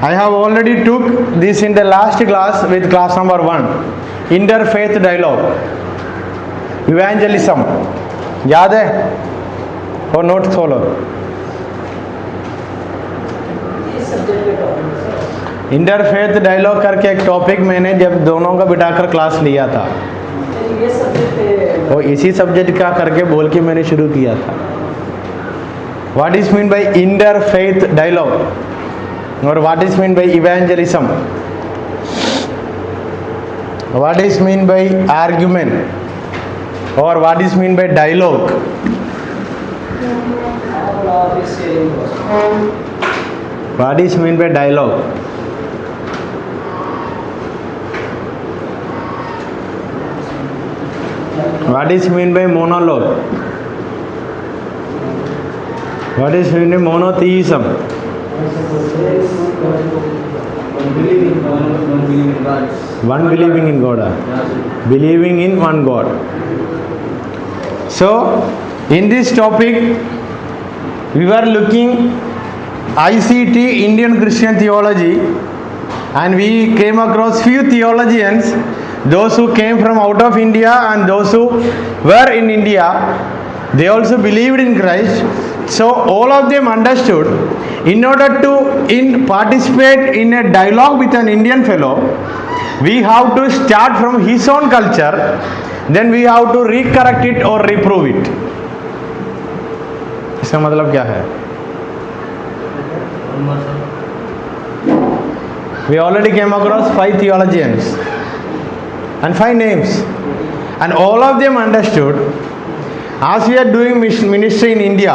I have already took this in the last class with class number 1. Interfaith dialogue. Evangelism. याद है? और note खोलो. Interfaith dialogue करके एक टॉपिक मैंने जब दोनों का बिठाकर क्लास लिया था, वो इसी सब्जेक्ट का करके बोल के मैंने शुरू किया था. What is mean by interfaith dialogue और what is mean by evangelism, what is mean by argument और what is mean by dialogue. What is mean by dialogue? What is mean by monologue? What is mean by monotheism? One believing in God. Believing in one God. So, in this topic, we were looking ICT, Indian Christian Theology, and we came across few theologians, those who came from out of India and those who were in India. They also believed in Christ. So all of them understood, in order to participate in a dialogue with an Indian fellow, we have to start from his own culture, then we have to recorrect it or reprove it. इसका मतलब क्या है? We already came across 5 theologians and 5 names, and all of them understood, as we are doing ministry in India,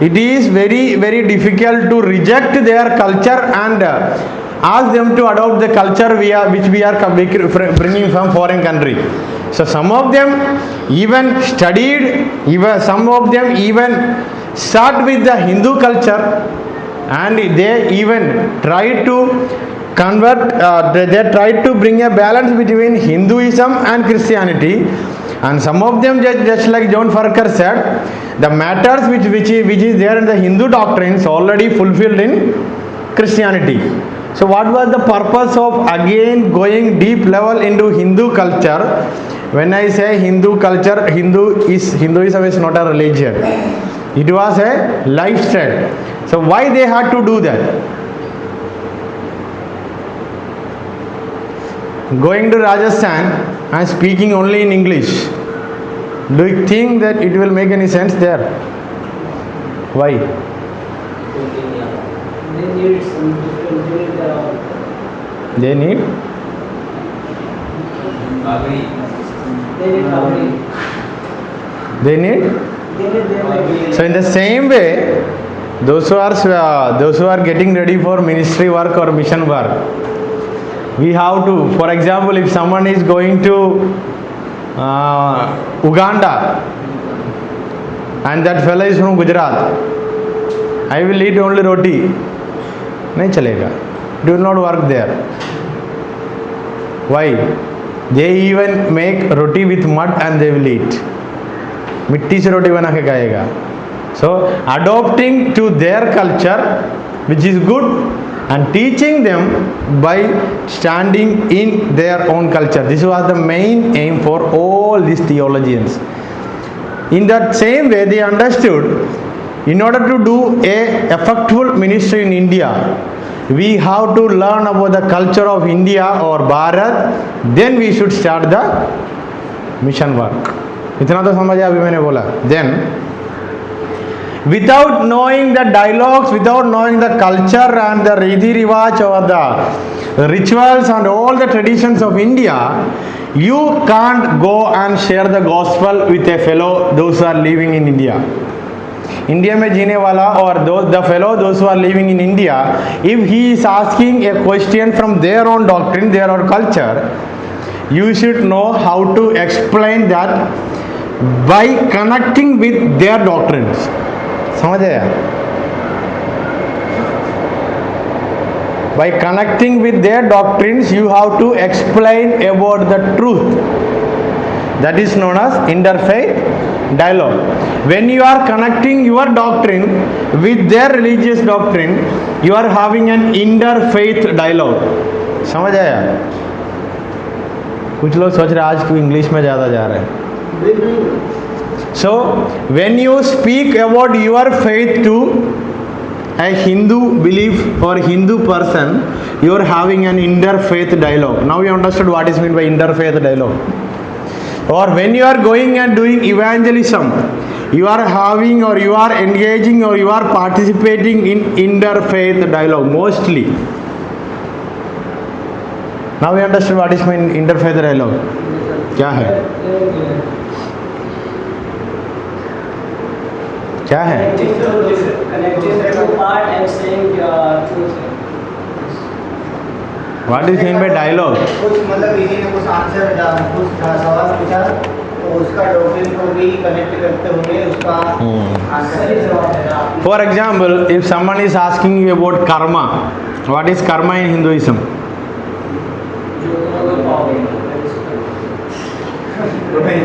it is very, very difficult to reject their culture and ask them to adopt the culture which we are bringing from foreign country. So some of them even studied, some of them even start with the Hindu culture, and they even tried to convert, they tried to bring a balance between Hinduism and Christianity, and some of them just like John Farquhar said, the matters which is there in the Hindu doctrines already fulfilled in Christianity. So what was the purpose of again going deep level into Hindu culture? When I say Hindu culture, Hinduism is not a religion, it was a lifestyle. So why they had to do that? Going to Rajasthan and speaking only in English, do you think that it will make any sense there? Why? They need so in the same way, those who are getting ready for ministry work or mission work, we have to, for example, if someone is going to Uganda and that fellow is from Gujarat, I will eat only roti, nahi chalega, do not work there. Why? They even make roti with mud and they will eat. मिट्टी से रोटी बना के खाएगा. So adopting to their culture, which is good, and teaching them by standing in their own culture. This was the main aim for all these theologians. In that same way, they understood, in order to do a effective ministry in India, we have to learn about the culture of India or Bharat, then we should start the mission work. इतना तो समझ अभी मैंने बोला. Then without knowing the dialogues, without knowing the culture and the Riti Rivaj or the rituals and all the traditions of India, you can't go and share the gospel with a fellow those who are living in India. India में जीने वाला और the fellow those who are living in India, if he is asking a question from their own doctrine, their own culture, you should know how to explain that by connecting with their doctrines. समझ आया? By connecting with their doctrines, you have to explain about the truth. That is known as interfaith dialogue. when you are connecting your doctrine with their religious doctrine, you are having an interfaith dialogue. समझ आया? कुछ लोग सोच रहे आज क्यों English में ज़्यादा जा रहे हैं. So when you speak about your faith to a Hindu belief or Hindu person, you are having an interfaith dialogue. Now you understood what is meant by interfaith dialogue. Or when you are going and doing evangelism, you are having or you are engaging or you are participating in interfaith dialogue mostly. Now you understood what is meant interfaith dialogue. क्या है? क्या है? What is meant by dialogue? कुछ मतलब किसी ने कुछ answer कुछ सवाल पूछा तो उसका डॉक्ट्रिन को भी कनेक्ट करते हुए उसका आंसर जवाब देना. For example, if someone is asking you about karma, what is karma in Hinduism?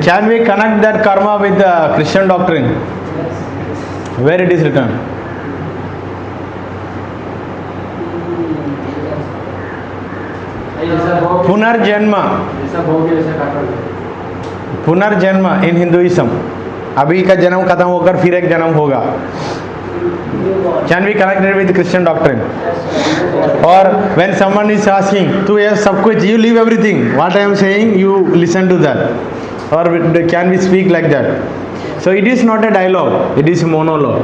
Can we connect that karma with the Christian doctrine? Where it is written? पुनर्जन्म. पुनर्जन्म इन हिंदुइज्म. अभी का जन्म खत्म होकर फिर एक जन्म होगा. Can we connect it with Christian doctrine? Or when someone is asking, "Tu ये सब कुछ, you leave everything. What I am saying, you listen to that." Or can we speak like that? So it is not a dialogue. It is a monologue.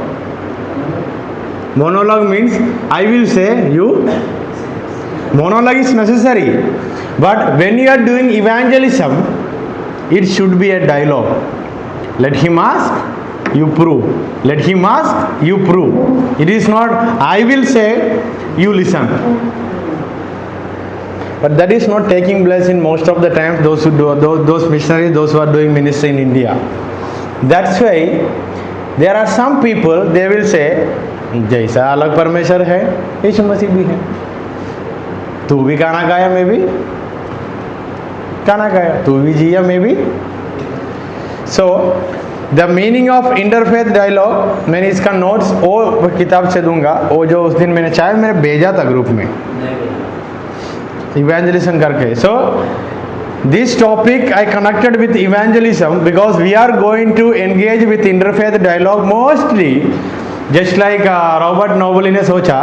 Monologue means I will say, you. Monologue is necessary, but when you are doing evangelism, it should be a dialogue. Let him ask, you prove. Let him ask, you prove. It is not I will say, you listen. But that is not taking place in most of the times. Those who do, those missionaries, those who are doing ministry in India. That's why there are some people, they will say, जैसा अलग परमेश्वर है, यीशु मसीह भी है. तू भी गाना गाया, मैं भी गाना गाया. तू भी जिया, मैं भी. So the meaning of interfaith dialogue, मैंने इसका नोट्स वो किताब से दूंगा, वो जो उस दिन मैंने शायद मैंने भेजा था ग्रुप में evangelism करके. So this topic I connected with evangelism because we are going to engage with interfaith dialogue mostly. Just like Robert Noble ने सोचा,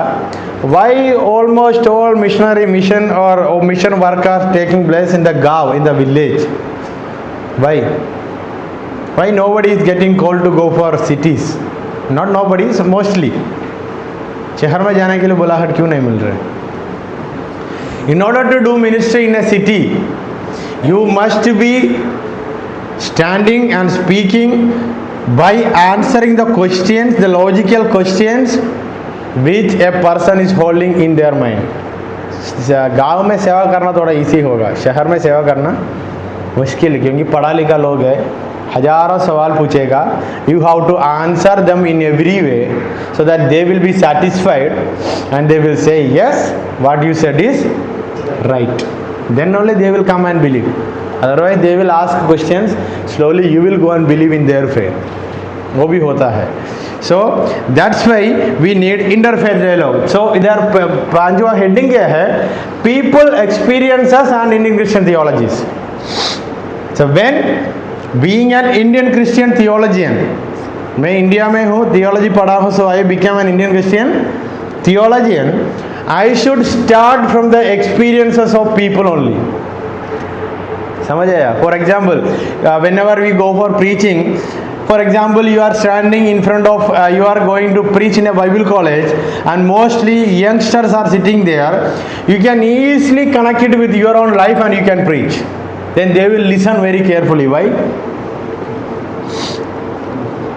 why almost all missionary mission or mission work are taking place in the gaon, in the village? Why nobody is getting called to go for cities? Not nobody, so mostly. शहर में जाने के लिए बुलाहट क्यों नहीं मिल रहा? In order to do ministry in a city, you must be standing and speaking by answering the questions, the logical questions which a person is holding in their mind. गांव में सेवा करना थोड़ा इजी होगा, शहर में सेवा करना मुश्किल, क्योंकि पढ़ा लिखा लोग है, हजारों सवाल पूछेगा. You have to answer them in every way so that they will be satisfied and they will say yes, what you said is right. Then only they will come and believe. Otherwise they will ask questions, slowly you will go and believe in their faith. वो भी होता है. So that's why we need interfaith dialogue. So इधर पांचवा heading क्या है? People experiences and Indian Christian theologies. So when being an Indian Christian theologian, मैं India में हूँ, theology पढ़ा हूँ, so I became an Indian Christian theologian. I should start from the experiences of people only. समझ आया? For example, whenever we go for preaching, for example, you are standing in front of, you are going to preach in a Bible college, and mostly youngsters are sitting there. You can easily connect it with your own life and you can preach. Then they will listen very carefully. Why?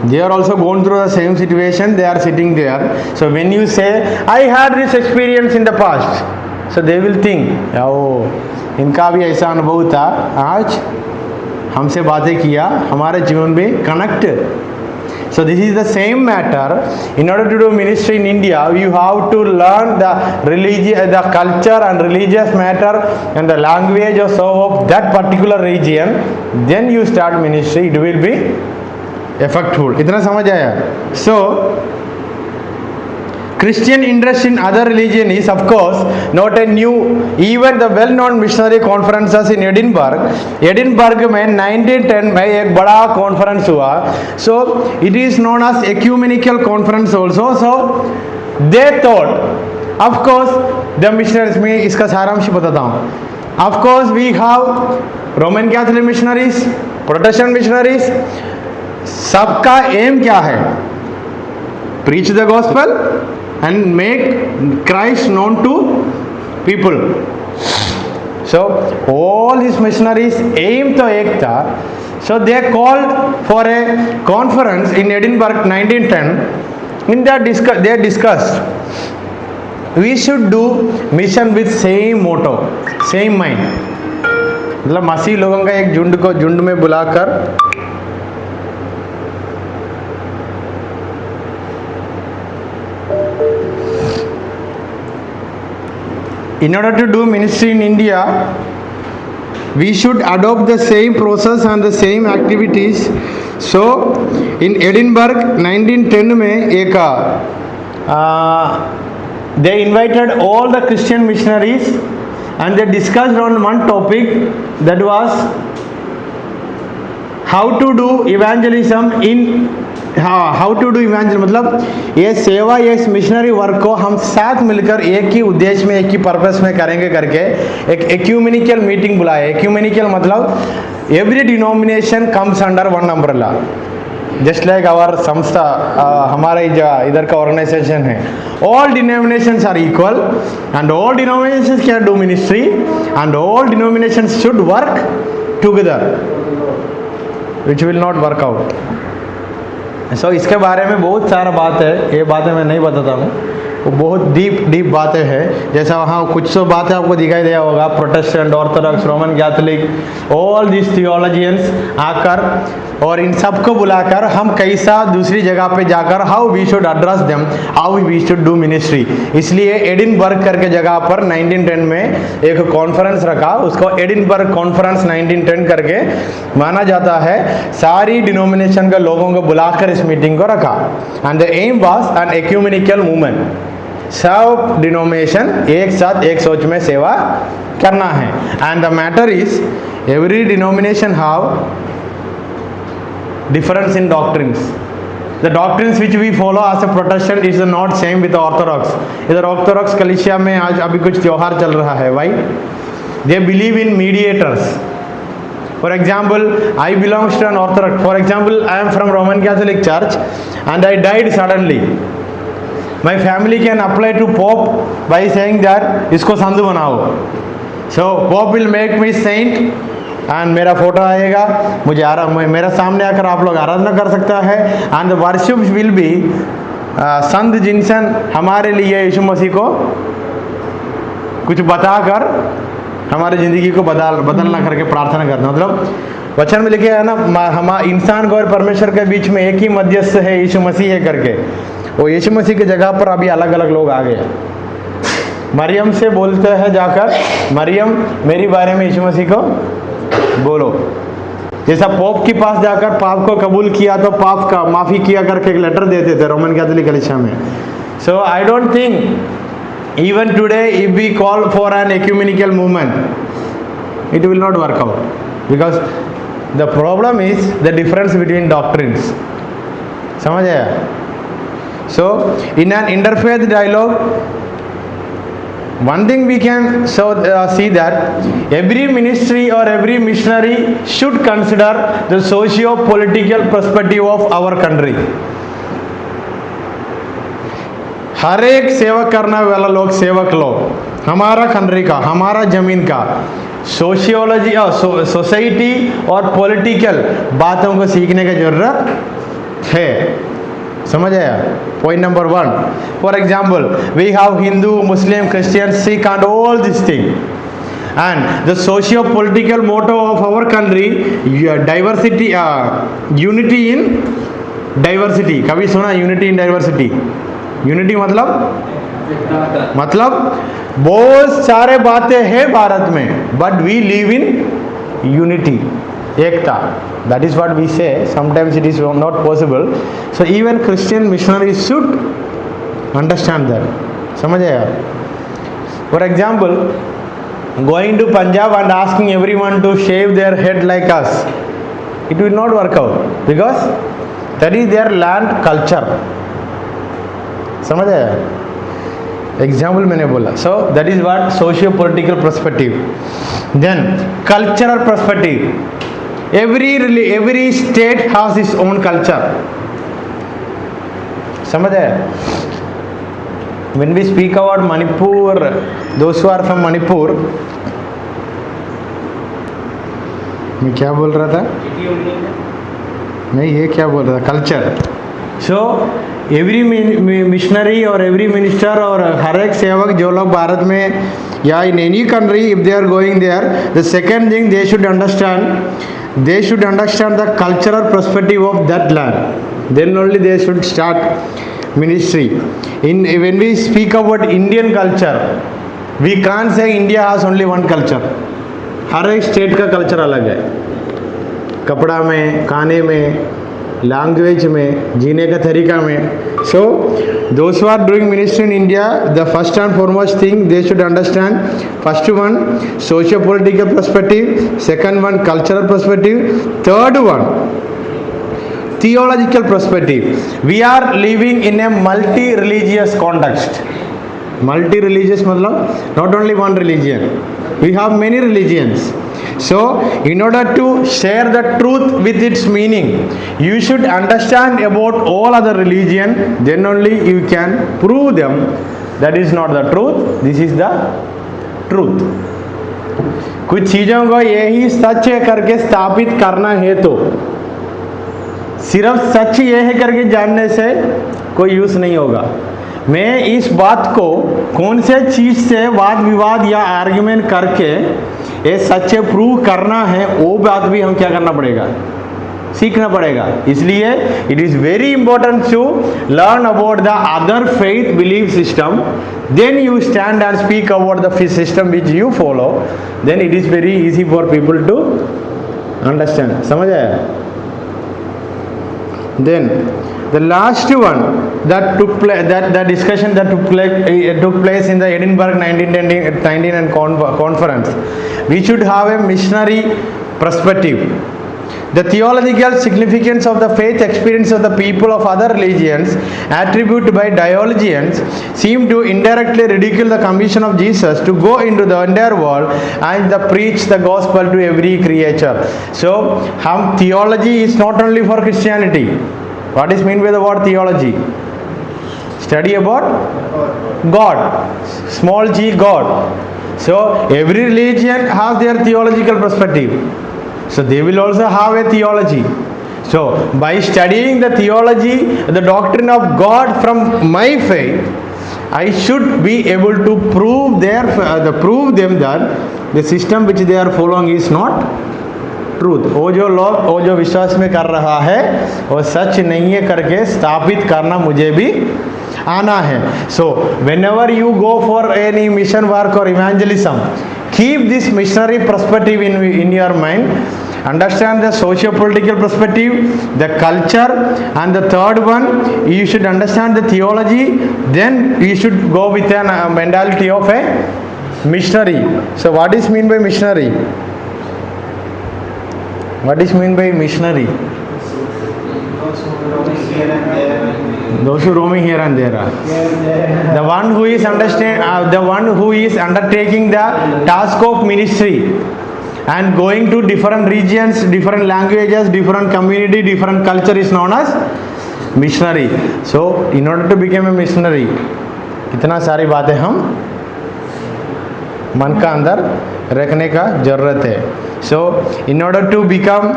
They are also going through the same situation. They are sitting there. So when you say, I had this experience in the past, so they will think, oh, इनका भी ऐसा अनुभव था, आज हमसे बातें किया, हमारे जीवन में connect. So this is the same matter. In order to do ministry in India, you have to learn the religion, the culture and religious matter and the language or so of that particular region. Then you start ministry. It will be effectful. इतना समझ आया? So Christian interest in other religion is of course not a new. Even the well-known missionary conferences in Edinburgh में 1910 में एक बड़ा conference हुआ. So it is known as ecumenical conference also. So they thought, of course, the missionaries में इसका सारांश बताता हूँ. Of course we have Roman Catholic missionaries, Protestant missionaries. सबका aim क्या है? Preach the gospel and make Christ known to people. So all his missionaries aim तो एक था. So they called for a conference in Edinburgh 1910. In that they discussed we should do mission with same motto, same mind. मतलब मसीह लोगों का एक झुंड में बुलाकर in order to do ministry in India, we should adopt the same process and the same activities. So in Edinburgh 1910 में एक they invited all the Christian missionaries and they discussed on one topic, that was how to do evangelism in मतलब ये सेवा, ये इस missionary work को हम साथ मिलकर एक ही उद्देश्य में, एक ही पर्पस में करेंगे करके एक एक्यूमेनिकल मीटिंग बुलाए. एक्यूमेनिकल मतलब every denomination comes under one umbrella, just like our संस्था, हमारे इधर का ऑर्गेनाइजेशन है. All denominations are equal and all denominations can do ministry and all denominations should work together, which will not work out. So इसके बारे में बहुत सारा बात है, ये बातें मैं नहीं बताता हूँ, वो बहुत डीप बातें हैं. जैसा वहाँ कुछ तो बातें आपको दिखाई दिया होगा, Protestant, Orthodox, Roman Catholic, all this theologians आकर और इन सबको बुलाकर हम कैसा दूसरी जगह पे जाकर how we should address them, how we should do ministry. इसलिए एडिनबर्ग करके जगह पर 1910 में एक कॉन्फ्रेंस रखा, उसको एडिनबर्ग कॉन्फ्रेंस 1910 करके माना जाता है. सारी डिनोमिनेशन के लोगों को बुलाकर इस मीटिंग को रखा and the aim was an ecumenical movement. सब डिनोमिनेशन एक साथ एक सोच में सेवा करना है. And the matter is every denomination have difference in doctrines. The doctrines which we follow as a Protestant is not same with the Orthodox. इधर Orthodox कलिसिया में आज अभी कुछ त्योहार चल रहा है. Why? They believe in mediators. For example, I belongs to an Orthodox. For example, I am from Roman Catholic Church and I died suddenly. My family can apply to Pope by saying that इसको संत बनाओ. So Pope will make me saint and मेरा photo आएगा, मुझे मेरा सामने आकर आप लोग आराधना कर सकता है. And the worship will be संत जिनसन हमारे लिए यीशु मसीह को कुछ बताकर हमारी ज़िंदगी को बदलना करके प्रार्थना करना. मतलब वचन में लिखे है ना, हम इंसान को और परमेश्वर के बीच में एक ही मध्यस्थ है, यीशु मसीह है करके. वो यीशु मसीह की जगह पर अभी अलग अलग लोग आ गए. मरियम से बोलते हैं जाकर, मरियम मेरी बारे में यीशु मसीह को बोलो. जैसा पोप के पास जाकर पाप को कबूल किया तो पाप का माफी किया करके एक लेटर देते थे रोमन कैथोलिक कलीसिया में. So I don't think even today if we call for an ecumenical movement it will not work out, because the problem is the difference between doctrines. समझ आया? So in an interfaith dialogue one thing we can see that every ministry or every missionary should consider the socio-political perspective of our country. हर एक सेवक करने वाला लोग, सेवक लोग हमारा कंट्री का, हमारा जमीन का सोशियोलॉजी और सोसाइटी और पॉलिटिकल बातों को सीखने की जरूरत है. समझ आया? Point number 1. For example we have Hindu, Muslim, Christian, Sikh and all this thing. And the socio political motto of our country diversity, unity in diversity. कभी सुना यूनिटी इन डाइवर्सिटी? यूनिटी मतलब बहुत सारे बातें हैं भारत में, but we live in unity. ekta. That is what we say. Sometimes it is not possible. So even Christian missionaries should understand that. समझ आया? For example, going to Punjab and asking everyone to shave their head like us, it will not work out because that is their land culture. समझ आया? Example मैंने बोला. So that is what socio-political perspective. Then cultural perspective. Every state has its own culture. समझ आया? When we speak about Manipur, those who are from Manipur, मैं क्या बोल रहा था? मैं ये क्या बोल रहा था? कल्चर. सो एवरी मिशनरी और एवरी मिनिस्टर और हर एक सेवक जो लोग भारत में या in any country, if they are going there, the second thing they should understand the cultural perspective of that land. Then only they should start ministry. When we speak about Indian culture, we can't say India has only one culture. हर एक state का culture अलग है. कपड़ा में, खाने में, language में, जीने का तरीका में. So those who are doing ministry in India, the first and foremost thing they should understand, first one socio-political perspective, second one cultural perspective, third one theological perspective. We are living in a multi-religious context. Multi-religious मतलब not only one religion. We have many religions. So in order to share the truth with its meaning, you should understand about all other religion. Then only you can prove them that is not the truth. This is the truth. कुछ चीज़ों को यही सच है करके स्थापित करना है तो सिर्फ सच ये है करके जानने से कोई यूज़ नहीं होगा. मैं इस बात को कौन से चीज़ से वाद विवाद या आर्ग्यूमेंट करके ये सच प्रूव करना है, वो बात भी हम क्या करना पड़ेगा, सीखना पड़ेगा. इसलिए it is very important to learn about the other faith belief system. Then you stand and speak about the system which you follow. Then it is very easy for people to understand. समझ आया? Then the last one that took place, that the discussion that took place in the Edinburgh 1919 conference, we should have a missionary perspective. The theological significance of the faith experience of the people of other religions attributed by theologians seem to indirectly ridicule the commission of Jesus to go into the entire world and preach the gospel to every creature. So, theology is not only for Christianity. What is meant by the word theology? Study about God. Small g, God. So, every religion has their theological perspective. So they will also have a theology. So by studying the theology, the doctrine of God from my faith, I should be able to prove them that the system which they are following is not truth. वो जो विश्वास में कर रहा है वो सच नहीं है करके स्थापित करना मुझे भी आना है. So whenever you go for any mission work or evangelism, keep this missionary perspective in your mind. Understand the socio-political perspective, the culture, and the third one, you should understand the theology. Then you should go with a mentality of a missionary. So what is mean by missionary? What is mean by missionary? Those who roaming here and there. The one who is undertaking the task of ministry and going to different regions, different languages, different community, different culture is known as missionary. So in order to become a missionary, इतना सारी बातें हम मन का अंदर रखने का जरूरत है. So in order to become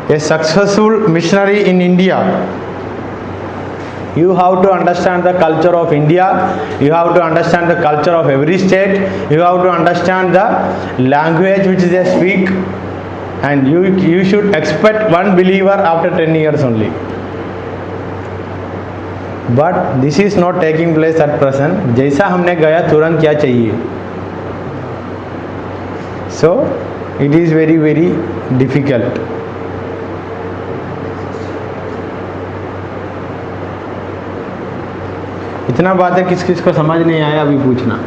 a successful missionary in India, you have to understand the culture of India, you have to understand the culture of every state, you have to understand the language which they speak, and you should expect one believer after 10 years only. But this is not taking place at present. जैसा हमने गया तुरंत क्या चाहिए. So it is very very difficult. इतना बात है, किस किस को समझ नहीं आया अभी पूछना।